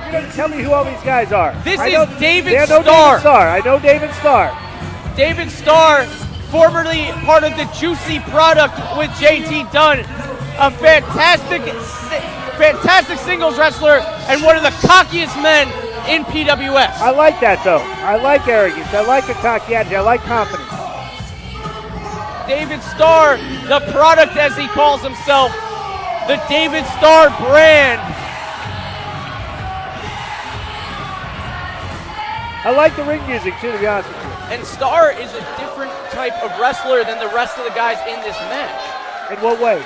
You're going to tell me who all these guys are. This is David Starr. Starr. I know David Starr. David Starr, formerly part of the Juicy Product with JT Dunn, a fantastic singles wrestler and one of the cockiest men in PWS. I like that, though. I like arrogance. I like a cocky attitude. I like confidence. David Starr, the product as he calls himself, the David Starr brand. I like the ring music, too, to be honest with you. And Starr is a different type of wrestler than the rest of the guys in this match. In what way?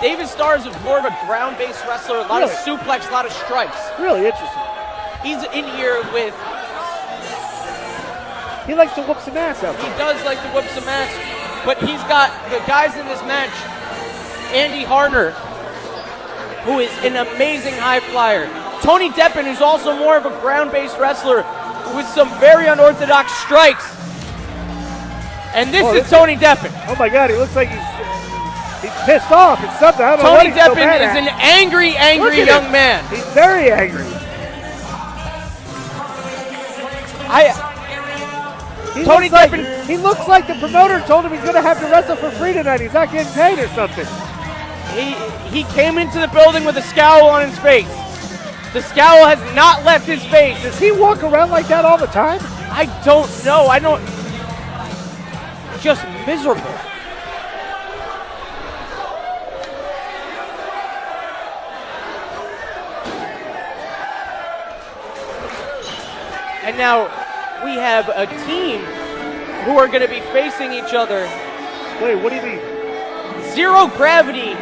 David Starr is more of a ground-based wrestler, a lot of suplex, a lot of strikes. Really interesting. He's in here with... He likes to whoop some ass out there. He does like to whoop some ass, but he's got the guys in this match, Andy Harner, who is an amazing high flyer. Tony Deppen, who's also more of a ground-based wrestler with some very unorthodox strikes. And this is Tony Deppen. Oh my God, he looks like he's pissed off. It's something. I don't know Tony what he's so Deppen mad is at. an angry young man. He's very angry. He looks like the promoter told him he's going to have to wrestle for free tonight. He's not getting paid or something. He came into the building with a scowl on his face. The scowl has not left his face. Does he walk around like that all the time? I don't know. Just miserable. And now we have a team who are going to be facing each other. Wait, what do you mean? Zero Gravity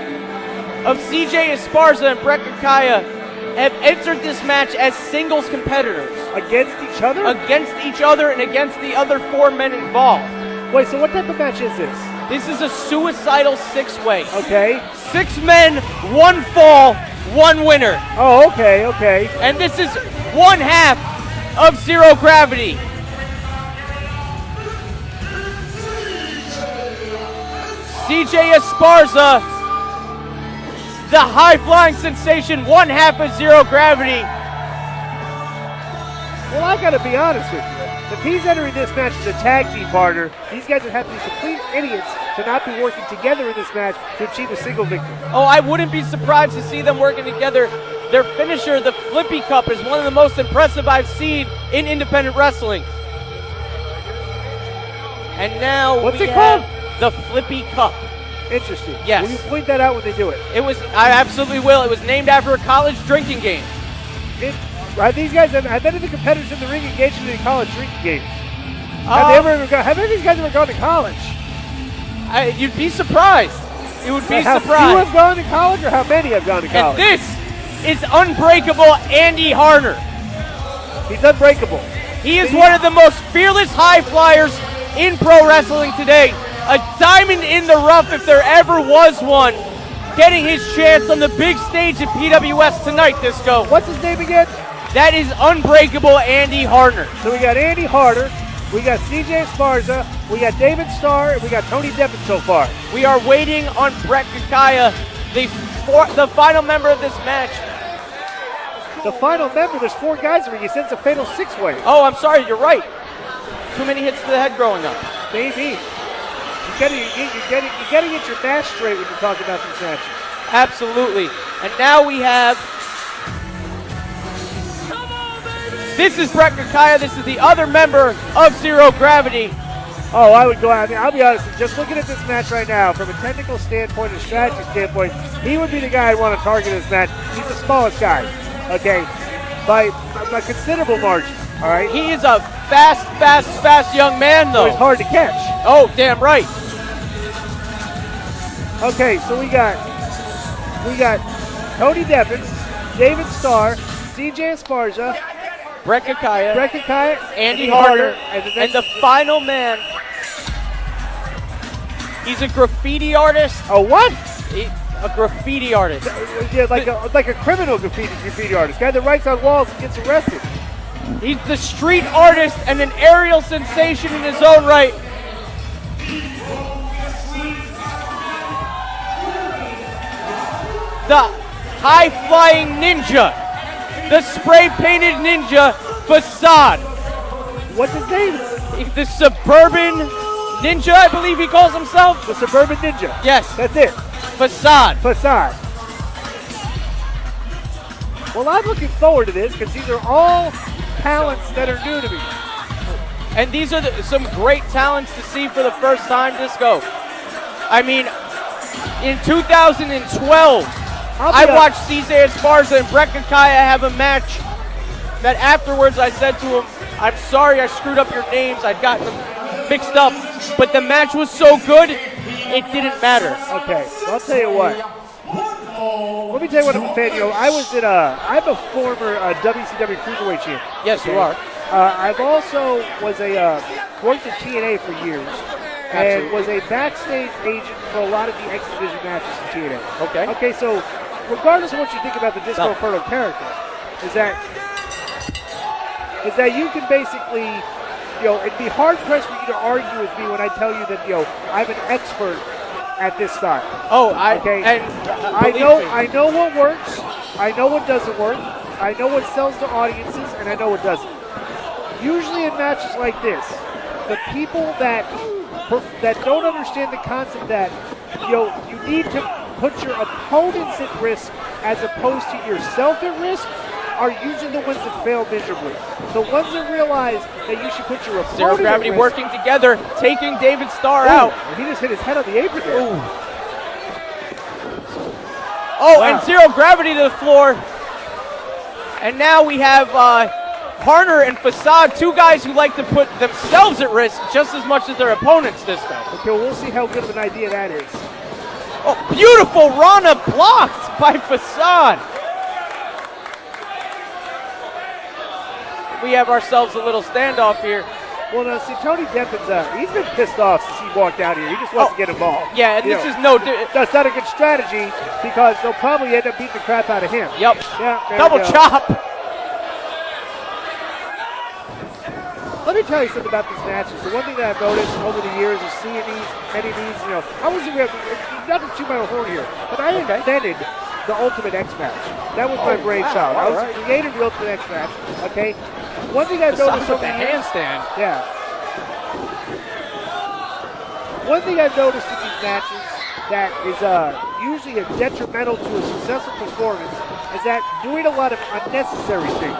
of CJ Esparza and Brett Kakaya have entered this match as singles competitors. Against each other? Against each other and against the other 4 men involved. Wait, so what type of match is this? This is a suicidal 6-way. Okay. 6 men, 1 fall, 1 winner. Oh, okay. And this is 1/2 of Zero Gravity. CJ Esparza, the high-flying sensation, 1/2 of Zero Gravity. Well, I gotta be honest with you. If he's entering this match as a tag team partner, these guys would have to be complete idiots to not be working together in this match to achieve a single victory. Oh, I wouldn't be surprised to see them working together. Their finisher, the Flippy Cup, is one of the most impressive I've seen in independent wrestling. And now what's we it called? The Flippy Cup. Interesting. Yes. Will you point that out when they do it? I absolutely will. It was named after a college drinking game. These guys, have any of the competitors in the ring engaged in any college drinking games? Have any of these guys ever gone to college? You'd be surprised. You would be surprised. How few have gone to college, or how many have gone to college? And this is Unbreakable Andy Harner. He's unbreakable. He is one of the most fearless high flyers in pro wrestling today. A diamond in the rough if there ever was one. Getting his chance on the big stage at PWS tonight, Disco. What's his name again? That is Unbreakable Andy Harner. So we got Andy Harner, we got CJ Esparza, we got David Starr, and we got Tony Deppen so far. We are waiting on Brett Kakaya, the final member of this match. The final member, there's 4 guys in the ring. He said it's a fatal 6-way. Oh, I'm sorry, you're right. Too many hits to the head growing up. Maybe. You gotta get your match straight when you talk about these matches. Absolutely. And now we have... This is Brett Kakaya. This is the other member of Zero Gravity. Oh, I would go out. I'll be honest, just looking at this match right now, from a technical standpoint and strategy standpoint, he would be the guy I'd want to target in this match. He's the smallest guy, okay, by a considerable margin, all right? He is a fast young man, though. So he's hard to catch. Oh, damn right. Okay, so we got Tony Deppen, David Starr, CJ Esparza, Brett Kakaya, Andy Harner, and the final man. He's a graffiti artist. A what? A graffiti artist. Yeah, like a criminal graffiti artist. Guy that writes on walls and gets arrested. He's the street artist and an aerial sensation in his own right. The high-flying ninja. the spray-painted ninja, Facade. What's his name? The Suburban Ninja, I believe he calls himself. The Suburban Ninja. Yes. That's it. Facade. Facade. Well, I'm looking forward to this because these are all talents that are new to me. And these are some great talents to see for the first time, Disco. I mean, in 2012, I watched CJ Esparza and Brett Kakaya have a match that afterwards I said to him, I'm sorry I screwed up your names. I'd gotten them mixed up. But the match was so good, it didn't matter. Okay, I'll tell you what. Let me tell you what I'm a fan. I'm a former WCW Cruiserweight champion. Yes, you are. I've also worked at TNA for years. And was a backstage agent for a lot of the X Division matches in TNA. Okay. Okay, so regardless of what you think about the Disco Inferno character, is that you can basically, it'd be hard pressed for you to argue with me when I tell you that, I'm an expert at this style. I know what works. I know what doesn't work. I know what sells to audiences, and I know what doesn't. Usually in matches like this, the people that don't understand the concept that you need to put your opponents at risk as opposed to yourself at risk are usually the ones that fail miserably. The ones that realize that you should put your opponent Zero Gravity at risk. working together, taking David Starr out. And he just hit his head on the apron there. Wow. And Zero Gravity to the floor. And now we have Harner and Facade, two guys who like to put themselves at risk just as much as their opponents this time. Okay, well, we'll see how good of an idea that is. Oh, beautiful Rana blocked by Facade. We have ourselves a little standoff here. Well, now, see, Tony Deppen's, he's been pissed off since he walked out here. He just wants to get involved. Yeah, and this is that's not a good strategy because they'll probably end up beating the crap out of him. Yep. Yeah, double chop. Let me tell you something about these matches. The one thing that I've noticed over the years of seeing many of these, I wasn't not to chew my own horn here, but I invented the Ultimate X match. That was my brainchild. I was created the Ultimate X match. Okay. One thing I've noticed over the handstand. Yeah. One thing I've noticed in these matches that is usually detrimental to a successful performance is that doing a lot of unnecessary things.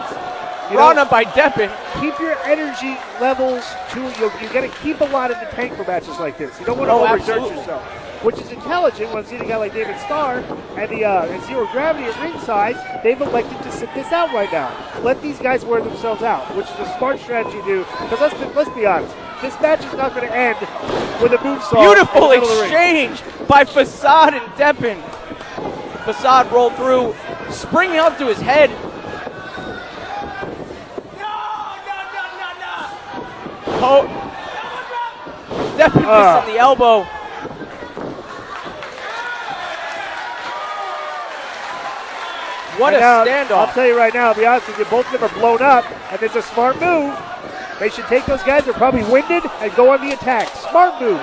Rana by Deppen. Keep your energy levels to you got to keep a lot in the tank for matches like this. You don't want to overexert yourself, which is intelligent when seeing a guy like David Starr and Zero Gravity at ringside. They've elected to sit this out right now. Let these guys wear themselves out, which is a smart strategy to do. Because let's be honest, this match is not going to end with a moonsault. Beautiful exchange by Facade and Deppen. Facade rolled through, springing up to his head. Oh, Deppen missing the elbow. What a standoff. I'll tell you right now, I'll be honest with you, both of them are blown up, and it's a smart move. They should take those guys, they're probably winded, and go on the attack. Smart move.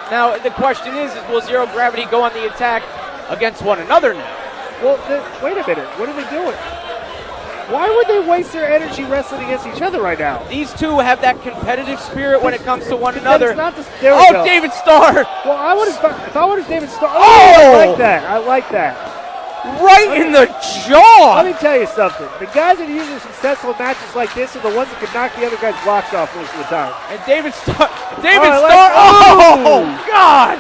Now, the question is will Zero Gravity go on the attack against one another now? Well, wait a minute. What are they doing? Why would they waste their energy wrestling against each other right now? These two have that competitive spirit when it comes to one another. There we go. David Starr! Well, if I was David Starr, I like that. Right in the jaw! Let me tell you something. The guys that are usually successful in matches like this are the ones that can knock the other guy's blocks off most of the time. And David Starr! Oh, God!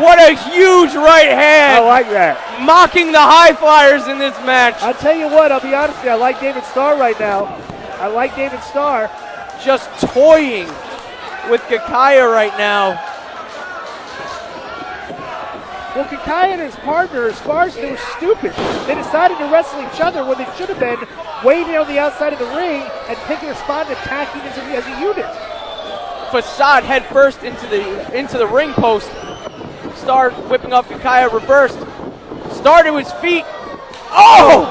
What a huge right hand! I like that. Mocking the high flyers in this match. I'll tell you what, I'll be honest with you, I like David Starr right now. I like David Starr. Just toying with Kakaya right now. Well, Kakaya and his partner, Starr, they were stupid. They decided to wrestle each other when they should have been waiting on the outside of the ring and picking a spot and attacking as a unit. Facade head first into the ring post. Starr whipping off Kakaya reversed. Starr to his feet. Oh!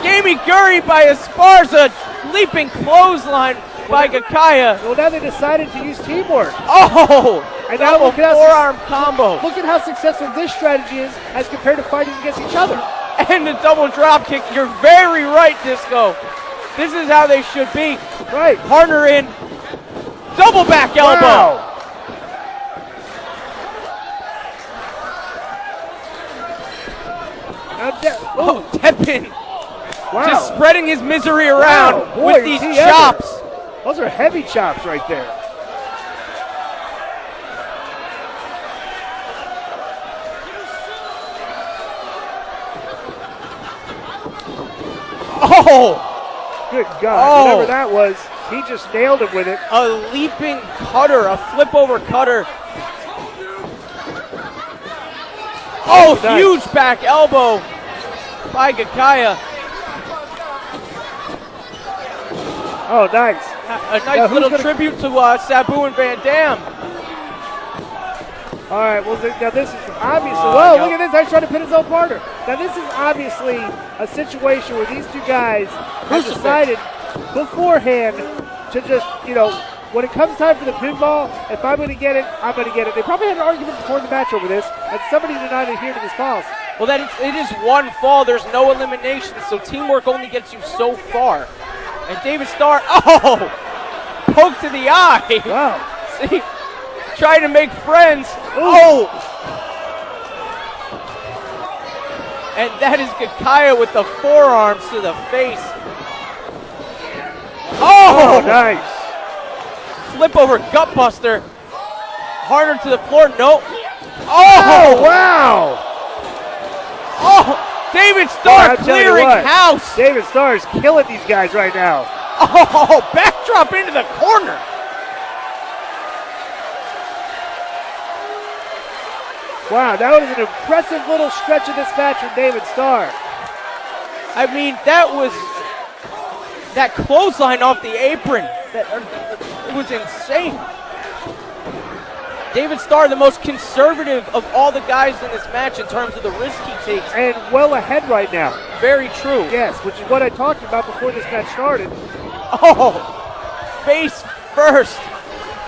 Gamiguri by Esparza. Leaping clothesline by Kakaya. Well, now they decided to use teamwork. Oh! And now look at forearm combo. Look at how successful this strategy is as compared to fighting against each other. And the double drop kick. You're very right, Disco. This is how they should be. Right. Harner in. Double back elbow. Wow. Oh, Deppen. Wow. Just spreading his misery around Wow. Boy, with these is he chops. ever. Those are heavy chops right there. Oh! Good God. Oh. Whatever that was, he just nailed him with it. A leaping cutter, a flip over cutter. Oh, Nice. huge back elbow by Gakaya. Oh, nice. A nice little tribute to Sabu and Van Dam. All right, well, now this is obviously, whoa, look at this, he's trying to pin his own partner. Now this is obviously a situation where these two guys have decided beforehand to just, when it comes time for the pinball, if I'm going to get it, I'm going to get it. They probably had an argument before the match over this, and somebody did not adhere to this policy. Well, it is one fall, there's no elimination, so teamwork only gets you so far. And David Starr, poke to the eye. Wow. See? Trying to make friends. Ooh. Oh! And that is Gakaya with the forearms to the face. Oh! Nice. Flip over gutbuster. Harner to the floor. Nope. Oh, wow. Oh! David Starr clearing house. David Starr is killing these guys right now. Oh! Backdrop into the corner. Wow, that was an impressive little stretch of this match from David Starr. I mean, that clothesline off the apron, it was insane. David Starr, the most conservative of all the guys in this match in terms of the risk he takes. And well ahead right now. Very true. Yes, which is what I talked about before this match started. Oh, face first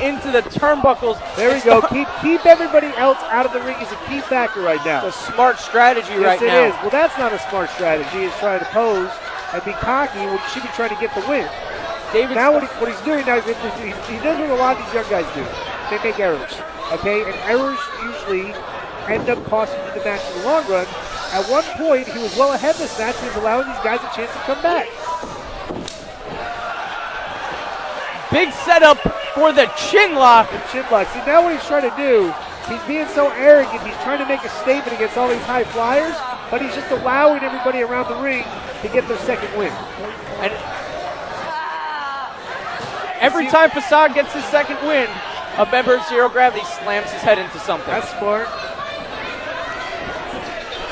into the turnbuckles. There we go. Keep everybody else out of the ring is a key factor right now. It's a smart strategy right now. Yes, it is. Well, that's not a smart strategy. He's trying to pose and be cocky when he should be trying to get the win. Now what he's doing now is he does what a lot of these young guys do. They make errors, okay? And errors usually end up costing you the match in the long run. At one point, he was well ahead this match. He was allowing these guys a chance to come back. Big setup for the chin lock. The chin lock. See, now what he's trying to do, he's being so arrogant. He's trying to make a statement against all these high flyers, but he's just allowing everybody around the ring to get their second win. And every time Facade gets his second win, a member of Zero Gravity slams his head into something. That's smart.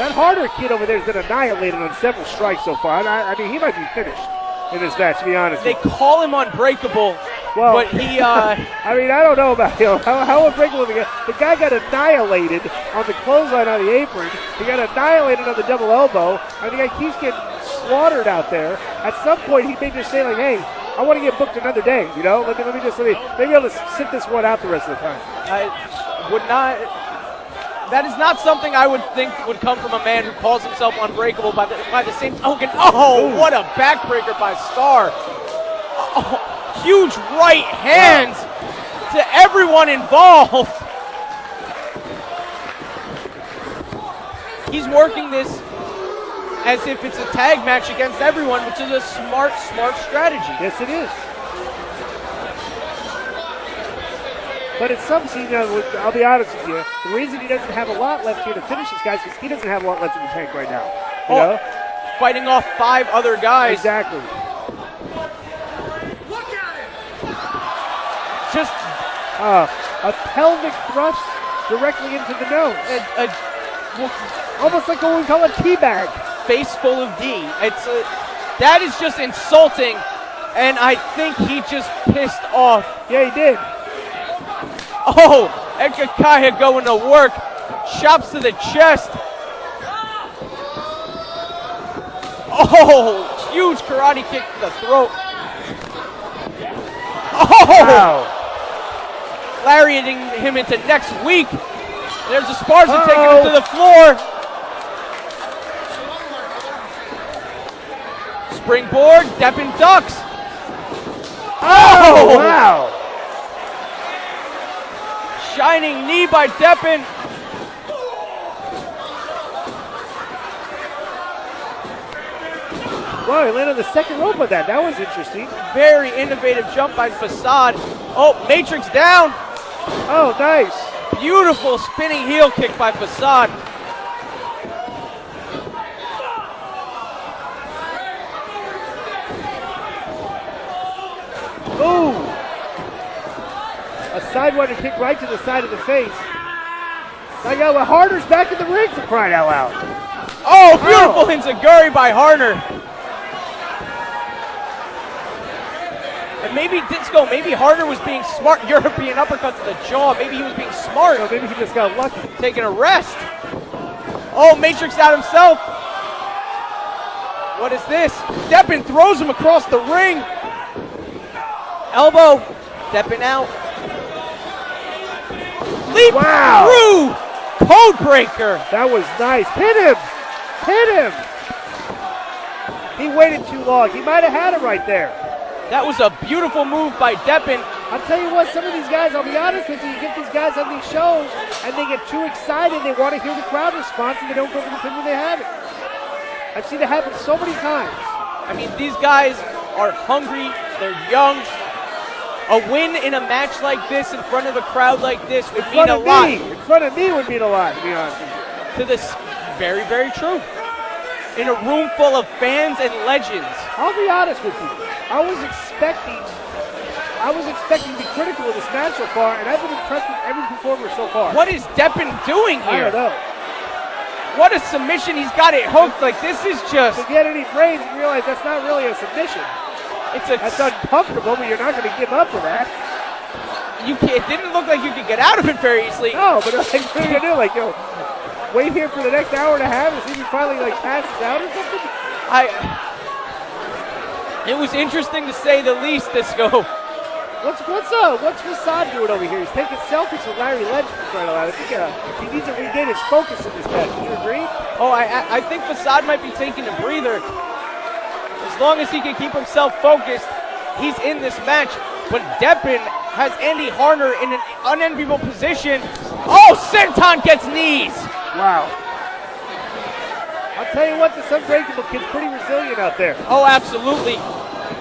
That Harner kid over there has been annihilated on several strikes so far. I mean, he might be finished in this match, to be honest. They call him Unbreakable, but he... I mean, I don't know about him. How Unbreakable the guy got annihilated on the clothesline on the apron. He got annihilated on the double elbow. I mean, the guy keeps getting slaughtered out there. At some point, he may just say, like, hey, I want to get booked another day, Maybe I'll just sit this one out the rest of the time. I would not... That is not something I would think would come from a man who calls himself Unbreakable by the same token. Oh, what a backbreaker by Starr. Oh, huge right hands to everyone involved. He's working this as if it's a tag match against everyone, which is a smart strategy. Yes, it is. But in some scenes, I'll be honest with you, the reason he doesn't have a lot left here to finish this guy is because he doesn't have a lot left in the tank right now. You know? Fighting off 5 other guys. Exactly. Look at it! Just a pelvic thrust directly into the nose. Almost like what we call a teabag. Face full of D. That is just insulting, and I think he just pissed off. Yeah, he did. Oh, Ekakaya going to work. Chops to the chest. Oh, huge karate kick to the throat. Oh! Wow. Lariating him into next week. There's a Sparza taking him to the floor. Springboard, Deppen ducks. Oh, wow. Shining knee by Deppen. Wow, he landed on the second rope of that. That was interesting. Very innovative jump by Facade. Oh, Matrix down. Oh, nice. Beautiful spinning heel kick by Facade. Ooh. A sidewinder kick right to the side of the face. Now you got Harner's back in the ring for crying out loud. Oh, beautiful enziguri by Harner. And maybe Disco, maybe Harner was being smart. European uppercut to the jaw. Maybe he was being smart. Or maybe he just got lucky. Taking a rest. Oh, Matrix out himself. What is this? Deppen throws him across the ring. Elbow. Deppen out. Leap through. Code breaker. That was nice. Hit him. Hit him. He waited too long. He might have had it right there. That was a beautiful move by Deppen. I'll tell you what, some of these guys, I'll be honest with you, you get these guys on these shows and they get too excited, they want to hear the crowd response and they don't go for the pin when they have it. I've seen it happen so many times. I mean, these guys are hungry, they're young. A win in a match like this in front of a crowd like this would mean a lot. In front of me would mean a lot, to be honest with you. To this, very, very true. In a room full of fans and legends. I'll be honest with you. I was expecting to be critical of this match so far, and I've been impressed with every performer so far. What is Deppen doing here? I don't know. What a submission, he's got it hooked. Like, this is just... To get any brains and realize that's not really a submission. That's uncomfortable, but you're not going to give up to that. It didn't look like you could get out of it very easily. No, but like, what are you going to do? Like, wait here for the next hour and a half and see if he finally like passes out or something? It was interesting to say the least, Disco. What's Facade doing over here? He's taking selfies with Larry Legend for crying out loud. I think he needs to regain his focus in this match. Do you agree? Oh, I think Facade might be taking a breather. As long as he can keep himself focused, he's in this match. But Deppen has Andy Harner in an unenviable position. Oh, Senton gets knees. Wow. I'll tell you what, this Unbreakable kid's pretty resilient out there. Oh, absolutely.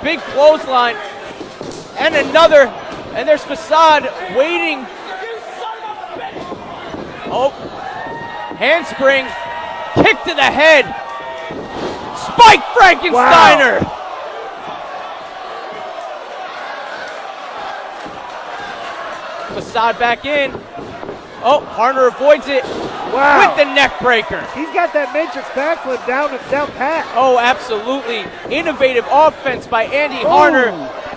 Big clothesline. And another. And there's Facade waiting. Oh. Handspring. Kick to the head. Spike Frankensteiner. Wow. Facade back in. Oh, Harner avoids it. Wow. With the neck breaker. He's got that Matrix backflip down pat. Oh, absolutely. Innovative offense by Andy Harner.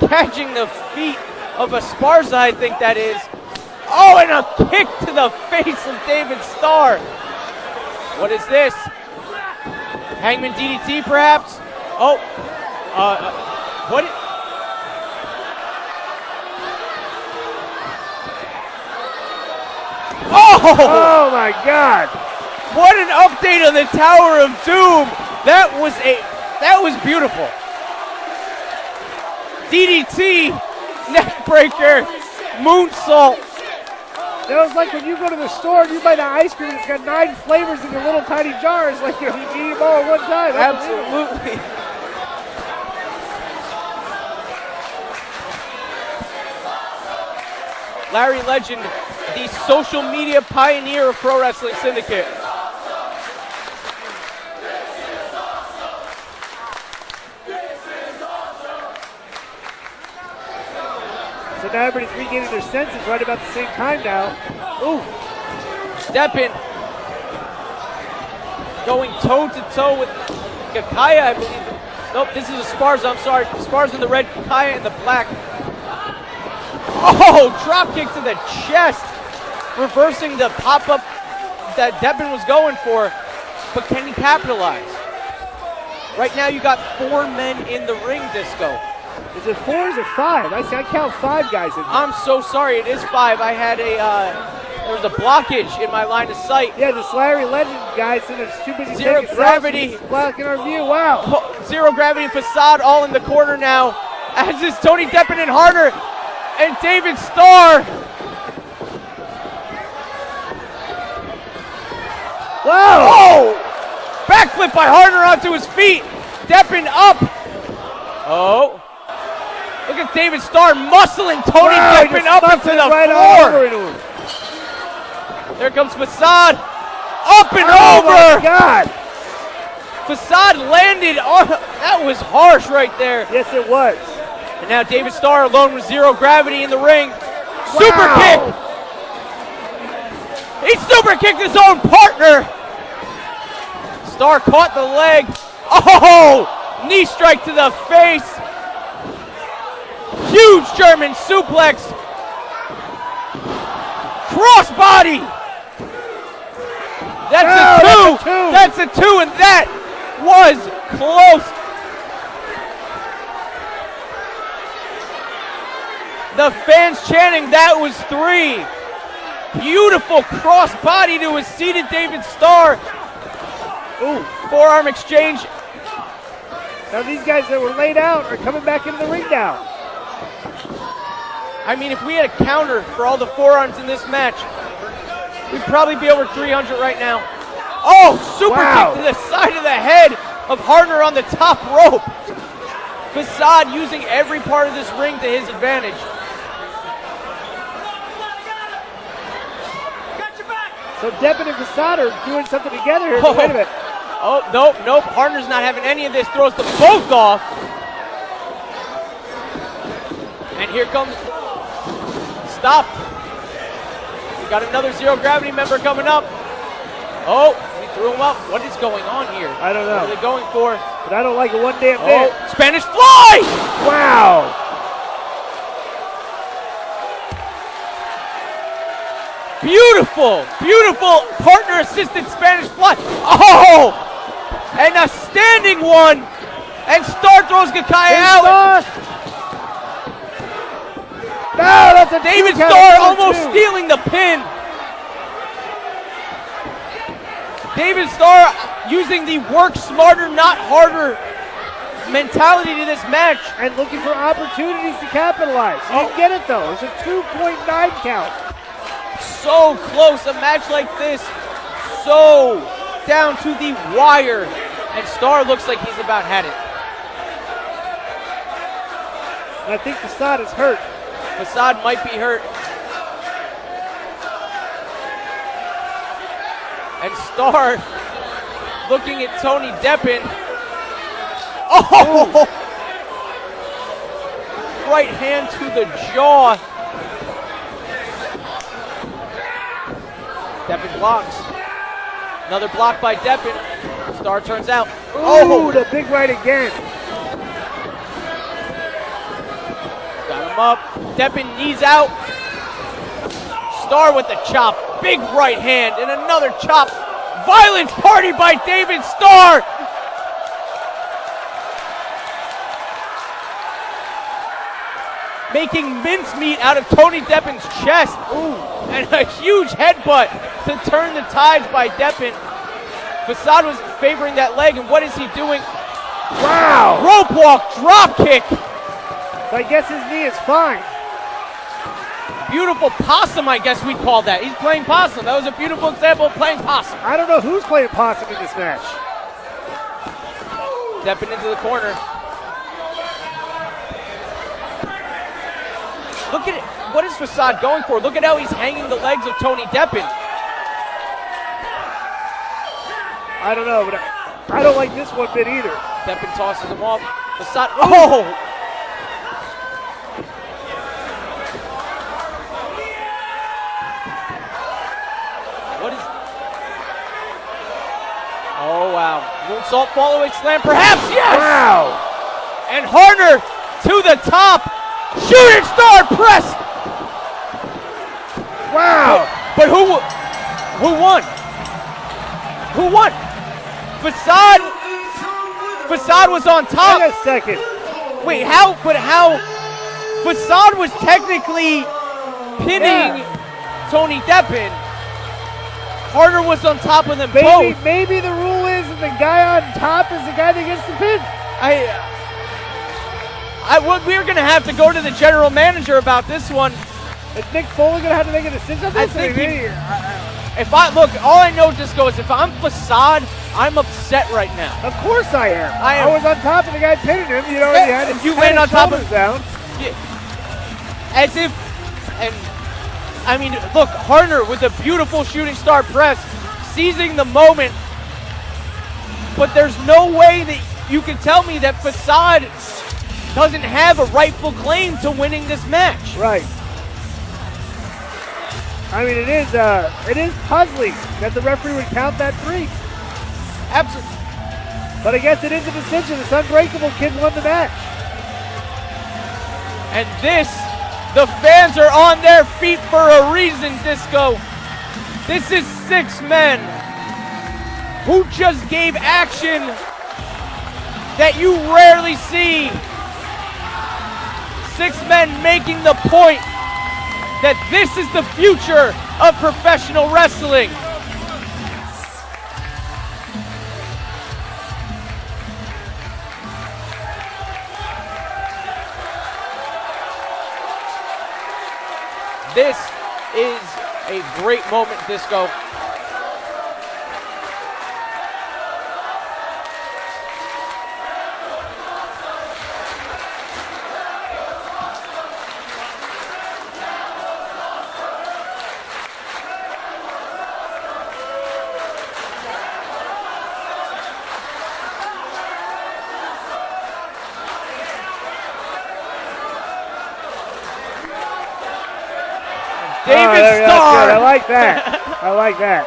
Catching the feet of Esparza, I think that is. Oh, and a kick to the face of David Starr. What is this? Hangman DDT, perhaps? Oh, what? Oh my God! What an update on the Tower of Doom! That was beautiful. DDT, neckbreaker, moonsault. That was like when you go to the store and you buy the ice cream and it's got 9 flavors in your little tiny jars. Like you eat them all at one time. Absolutely. Larry Legend, the social media pioneer of Pro Wrestling Syndicate. So now everybody's regaining their senses right about the same time now. Ooh. Deppen going toe-to-toe with Kakaya, I believe. Nope, this is Esparza, I'm sorry. Esparza in the red, Kakaya in the black. Oh, drop kick to the chest. Reversing the pop-up that Deppen was going for. But can he capitalize? Right now you got 4 men in the ring, Disco. Is it 4 or is it 5? I count 5 guys in there. I'm so sorry, it is 5. I had There was a blockage in my line of sight. Yeah, the Slattery Legend guy said it's too busy. Zero gravity. Blocking our view. Wow. Zero gravity and Facade all in the corner now. As is Tony Deppen and Harner and David Starr. Whoa! Oh! Backflip by Harner onto his feet. Deppen up. Oh. Look at David Starr muscling Tony Deppen up into the floor. There comes Facade. Up and over. Oh my God. Facade landed on. That was harsh right there. Yes, it was. And now David Starr alone with zero gravity in the ring. Super kick. He super kicked his own partner. Starr caught the leg. Oh! Knee strike to the face. Huge German suplex. Crossbody. That's a two. That's a two, and that was close. The fans chanting that was three. Beautiful crossbody to a seated David Starr. Ooh, forearm exchange. Now these guys that were laid out are coming back into the ring now. I mean, if we had a counter for all the forearms in this match, we'd probably be over 300 right now. Oh, super kick to the side of the head of Harner on the top rope. Facade using every part of this ring to his advantage. So Deppen and Facade are doing something together here. Oh. Wait a minute. Oh, nope. Harner's not having any of this. Throws them both off. And here comes... Stop. We got another zero gravity member coming up. Oh, we threw him up. What is going on here? I don't know. What are they going for? But I don't like it one damn bit. Spanish fly! Wow. Beautiful partner-assisted Spanish fly. Oh! And a standing one. And Starr throws Gakai out. No, that's a David Starr almost stealing the pin. David Starr using the work smarter, not harder mentality to this match. And looking for opportunities to capitalize. He didn't get it though. It's a 2.9 count. So close, a match like this, so down to the wire, and Starr looks like he's about had it. And I think Facade is hurt. Facade might be hurt. And Starr looking at Tony Deppen. Oh! Right hand to the jaw. Deppen blocks. Another block by Deppen. Starr turns out. Oh, the big right again. Got him up. Deppen knees out. Starr with the chop. Big right hand and another chop. Violent party by David Starr. Making mincemeat out of Tony Deppen's chest. Ooh. And a huge headbutt to turn the tides by Deppen. Facade was favoring that leg, and what is he doing? Wow! Rope walk, drop kick. So I guess his knee is fine. Beautiful possum, I guess we'd call that. He's playing possum. That was a beautiful example of playing possum. I don't know who's playing possum in this match. Deppen into the corner. Look at it. What is Facade going for? Look at how he's hanging the legs of Tony Deppen. I don't know, but I don't like this one bit either. Deppen tosses him off. Facade. Oh! What is... Oh, wow. Moonsault fallaway slam, perhaps, yes! Wow! And Harner to the top. Shooting star press! Wow! But who won? Who won? Facade was on top. Wait a second. Wait, how? Facade was technically pinning Tony Deppen. Harner was on top of them Maybe, both. maybe the rule is that the guy on top is the guy that gets the pin. We're going to have to go to the general manager about this one. Is Nick Foley going to have to make a decision on this? All I know, Disco, is if I'm Facade, I'm upset right now. Of course I am. I am. I was on top of the guy pinning him. You know, he had his you land on top of him down. Yeah. As if, and I mean, look, Harner with a beautiful shooting star press, seizing the moment. But there's no way that you can tell me that Facade doesn't have a rightful claim to winning this match. Right. I mean, it is puzzling that the referee would count that 3. Absolutely. But I guess it is a decision. This Unbreakable kid won the match. And this, the fans are on their feet for a reason, Disco. This is 6 men who just gave action that you rarely see. 6 men making the point that this is the future of professional wrestling. This is a great moment, Disco. David Starr. I like that. I like that.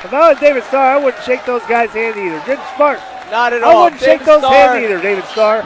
If I was David Starr, I wouldn't shake those guys' hand either. Good smart. Not at all. I wouldn't shake those hands either, David Starr.